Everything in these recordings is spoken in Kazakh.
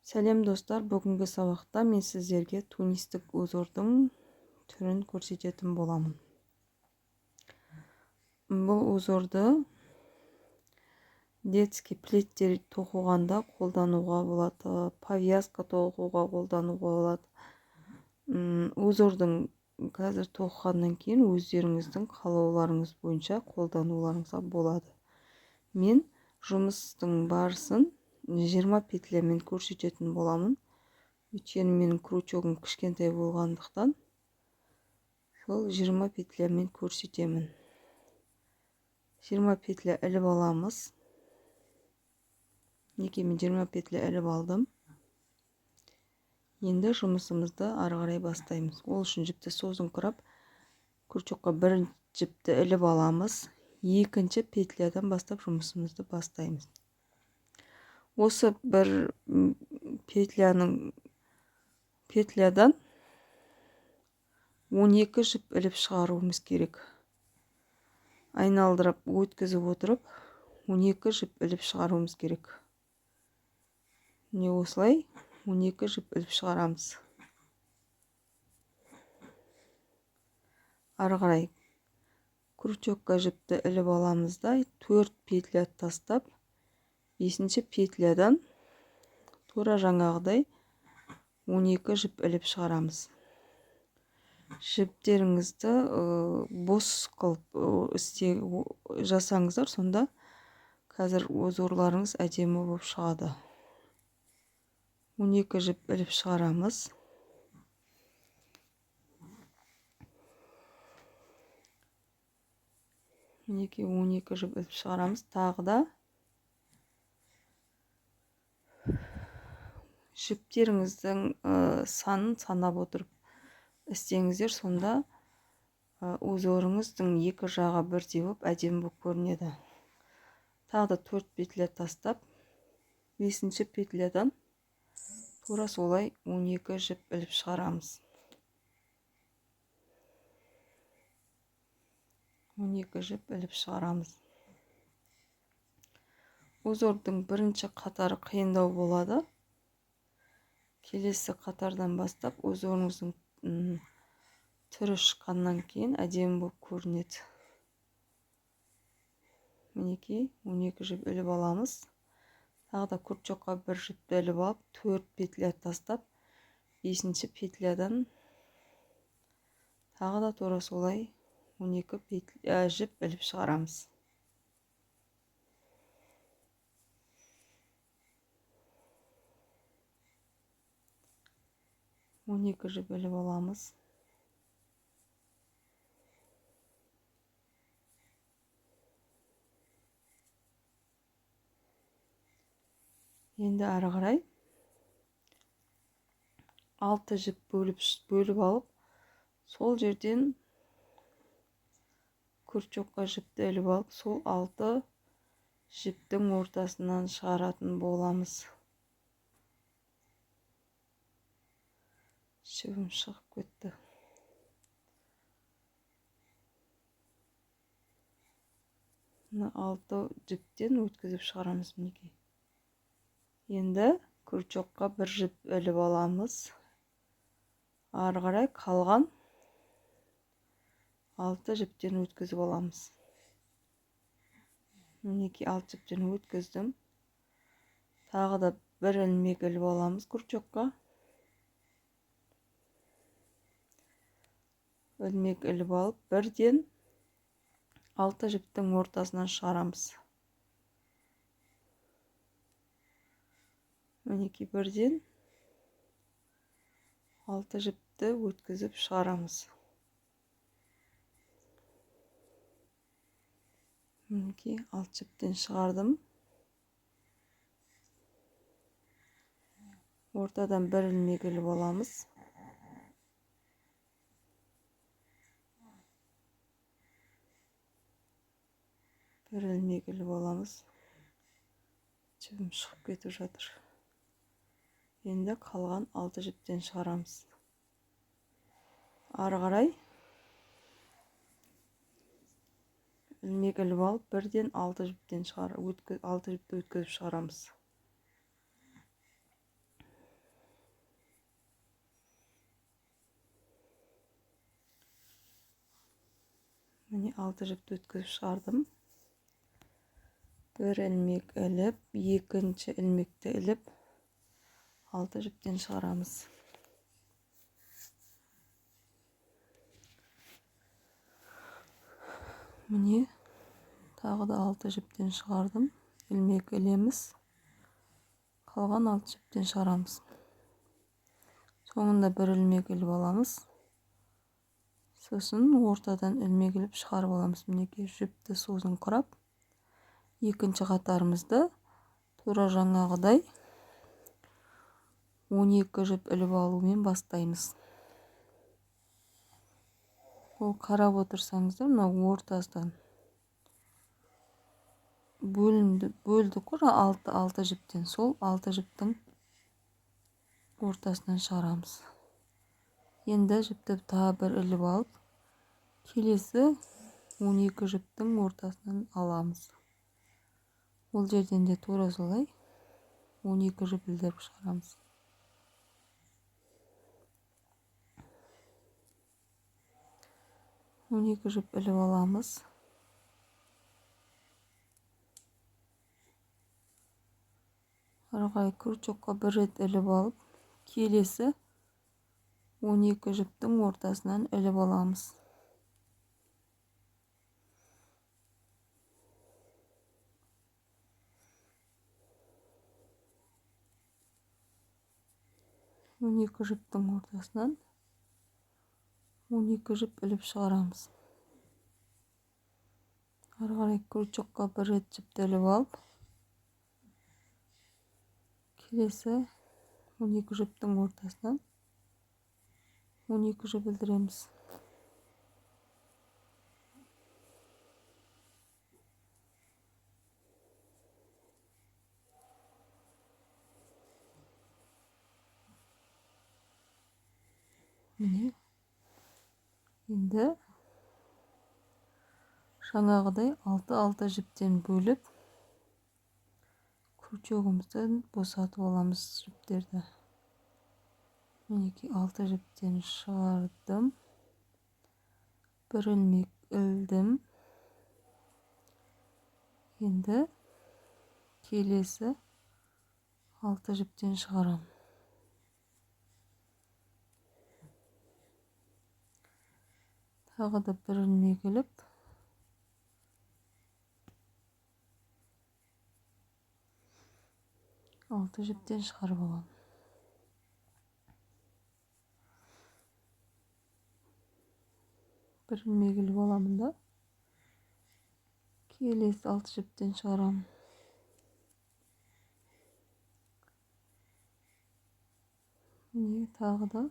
Сәлем достар, бүгінгі сабақта мен сіздерге тунистік узордың түрін көрсететін боламын. Бұл узорды детский плеттер тоқығанда қолдануға болады, повязка тоқуға қолдануға болады. Узордың қазір тоқығаннан кейін өздеріңіздің қалауларыңыз бойынша қолдануларыңызға болады. Мен жұмыстың барысын 20 петлямен көрсететін боламын. Өйткені менің крючогым кішкентай болғандықтан сол 20 петлямен көрсетемін. 20 петля іліп аламыз. Неге мен 20 петля іліп алдым. Енді жұмысымызды ары қарай бастаймыз. Ол үшін жіпті созыңқырап, крючокқа бір жіпті іліп аламыз. Екінші петлядан бастап жұмысымызды бастаймыз. Осы бір петлядан 12 жіп іліп шығаруымыз керек. Айналдырып өткізіп отырып 12 жіп іліп шығаруымыз керек. Не осылай 12 жіп іліп шығарамыз. Ары қарай крючокқа жіпті іліп аламыз да 4 петля тастап 5-ші петлядан тура жаңағыдай 12 жіп іліп шығарамыз. Жіптеріңізді бос қылып жасаңыздар, сонда қазір узорларыңыз әдемі болып шығады. 12 жіп іліп шығарамыз. Мінекей 12 жіп іліп шығарамыз. Тағы да жіптеріңіздің санын санап отырып істеңіздер, сонда узорыңыздың екі жағы бірдей болып әдемі болып көрінеді. Тағы да 4 петля тастап 5-ші петлядан тура солай 12 жіп іліп шығарамыз. 12 жіп іліп шығарамыз. Узордың бірінші қатары қиындау болады. Келесі қатардан бастап узорыңыздың түрі шыққаннан кейін әдемі болып көрінеді. Мінекей 12 жіп іліп аламыз. Тағы да крючокқа бір жіпті іліп алып 4 петля тастап 5-ші петлядан тағы да тура солай 12 жіп іліп шығарамыз. 12 жіп іліп аламыз. Енді ары қарай 6 жіп бөліп алып, сол жерден крючокқа жіпті іліп алып, сол 6 жіптің ортасынан шығаратын боламыз. Жібім шығып кетті. Мына 6 жіптен өткізіп шығарамыз. Мінекей. Енді крючокқа бір жіп іліп аламыз. Ары қарай қалған 6 жіптен өткізіп аламыз. Мінекей 6 жіптен өткіздім. Тағы да бір ілмек іліп аламыз крючокқа. Ілмек іліп алып, бірден 6 жіптің ортасынан шығарамыз. Мінекей бірден 6 жіпті өткізіп шығарамыз. Мінекей 6 жіптен шығардым. Ортадан бір ілмек іліп аламыз. Бір ілмек іліп аламыз. Жібім шығып кетіп жатыр. Енді қалған 6 жіптен шығарамыз. Ары қарай ілмек іліп алып, бірден 6 жіптен 6 жіпті өткізіп шығарамыз. Міне 6 жіпті өткізіп шығардым. Bir ilmek іліп, екінші ilmekті іліп, 6 жіптен шығарамыз. Міне тағы да 6 жіптен шығардым. Ilmek ілеміз. Қалған 6 жіптен шығарамыз. Соңында бір ilmek іліп аламыз. Сосын ортадан ilmek іліп шығарып аламыз. Мінекей жіпті созын құрап, екінші қатарымызды тура жаңағыдай 12 жіп іліп алумен бастаймыз. Ол қарап отырсаңыздар, мынау ортасынан бөлдік қой 6 жіптен. Сол 6 жіптің ортасынан шығарамыз. Енді жіпті тағы бір іліп алып, келесі 12 жіптің ортасынан аламыз. Ол жерден де тура солай 12 жіп ілдіріп шығарамыз. Он екі жіп іліп аламыз. Арғай крючокқа бір рет іліп алып, келесі 12 жіптің ортасынан іліп аламыз. Он екі жіптің ортасынан 12 жіп іліп шығарамыз. Ары қарай крючокқа бір рет жіпті іліп алып, келесі 12 жіптің ортасынан 12 жіп ілдіреміз. Міне енді жаңағыдай 6-6 жіптен бөліп, крючогымыздан босатып аламыз жіптерді. Мінекей 6 жіптен шығардым. Бір ilmek ілдім. Енді келесі 6 жіптен шығарам. Тағы да бір ilmek іліп, алты жіптен шығарып аламын. Бір ilmek іліп аламын да, келесі 6 жіптен шығарам. Міне тағы да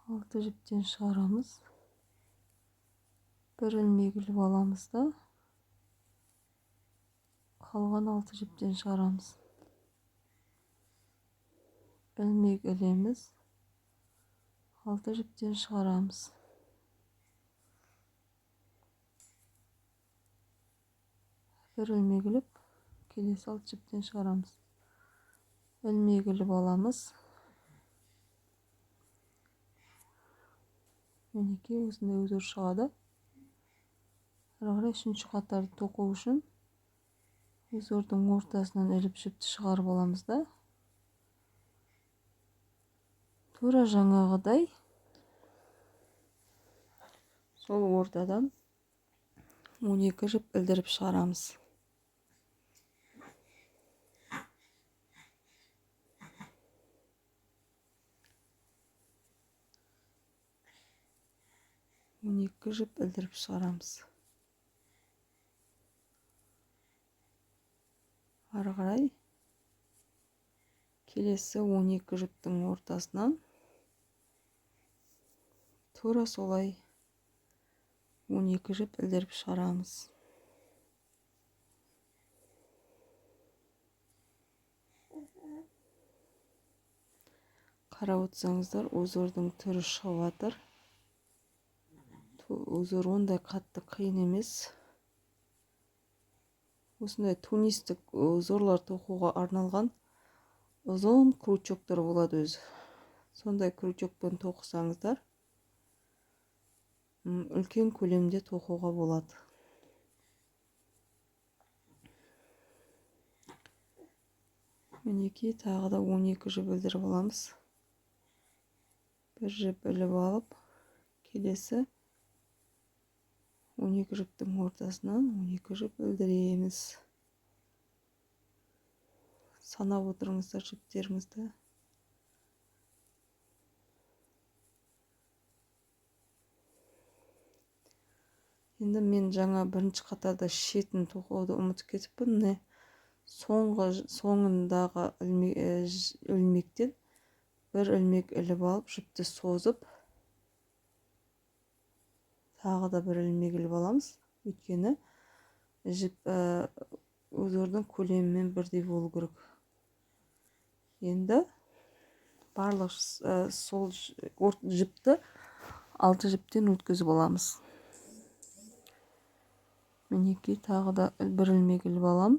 6 жіптен шығарамыз. Бір ilmek іліп аламыз да, қалған 6 жіптен шығарамыз. Ilmek ілеміз, 6 жіптен шығарамыз. Бір ilmek іліп, келесі 6 жіптен шығарамыз. Ilmek іліп аламыз. Мінекей осындай өзір шығады. Ары қарай үшінші қатарды тоқу үшін өзірдің ортасынан іліп жіпті шығарып аламыз да, тура жаңағыдай сол ортадан 12 жіп ілдіріп шығарамыз. Он екі жіп ілдіріп шығарамыз. Ары қарай келесі 12 жіптің ортасынан тура солай 12 жіп ілдіріп шығарамыз. Қарап отырсаңыздар, өзірдің түрі шығып жатыр. Өзір ондай қатты қиын емес. Осындай тунистік узорлар тоқуға арналған ұзын крючоктар болады өзі. Сондай крючокпен тоқысаңыздар, үлкен көлемде тоқуға болады. Мінекей тағы да 12 жіп ілдіріп аламыз. Бір жіп іліп алып, келесі 12 жіптің ортасынан 12 жіп ілдіреміз. Санап отырыңыздар жіптеріңізді. Енді мен жаңа бірінші қатарда шетін тоқуды ұмытып кетіппін. Міне соңындағы ілмектен бір ілмек іліп алып, жіпті созып, тағы да бір ілмек іліп аламыз. Өйткені жіп өзінің көлемімен бірдей болу керек. Енді барлық сол жіпті 6 жіптен өткізіп аламыз. Мінекей тағы да бір ілмек іліп алам.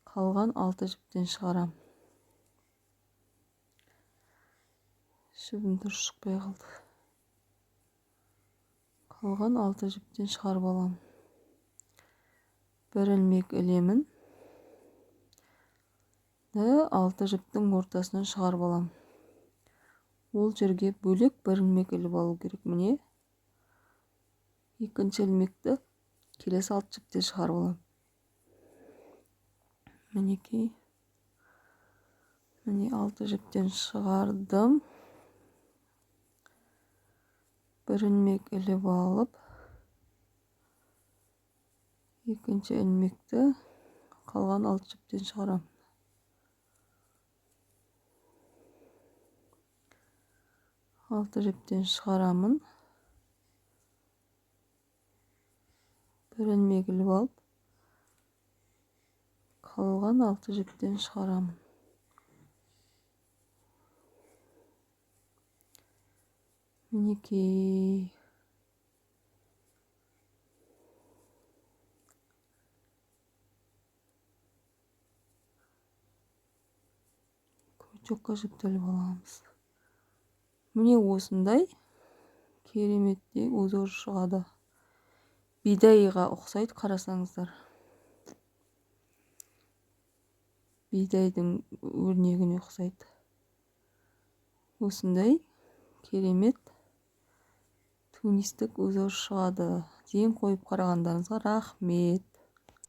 Қалған 6 жіптен шығарам. Жібім дұрыс шықпай қалды. Қалған 6 жіптен шығарып алам. Бір ілмек ілемін. 6 жіптің ортасынан шығарып алам. Ол жерге бөлек бір ілмек іліп алу керек. Міне екінші ілмекті келесі 6 жіптен шығарып алам. Мінекей. Міне 6 жіптен шығардым. Бір ілмек іліп алып, екінші ілмекті қалған 6 жіптен шығарам. 6 жіптен шығарамын. Бір ілмек іліп алып, қалған 6 жіптен шығарамын. Мінекей. Көйчокқа жіпті іліп аламыз. Міне осындай кереметтей узор шығады. Бидайға ұқсайды, қарасаңыздар. Бидайдың өрнегіне ұқсайды. Осындай керемет тунистік узор шығады. Зейін қойып қарағандарыңызға рахмет.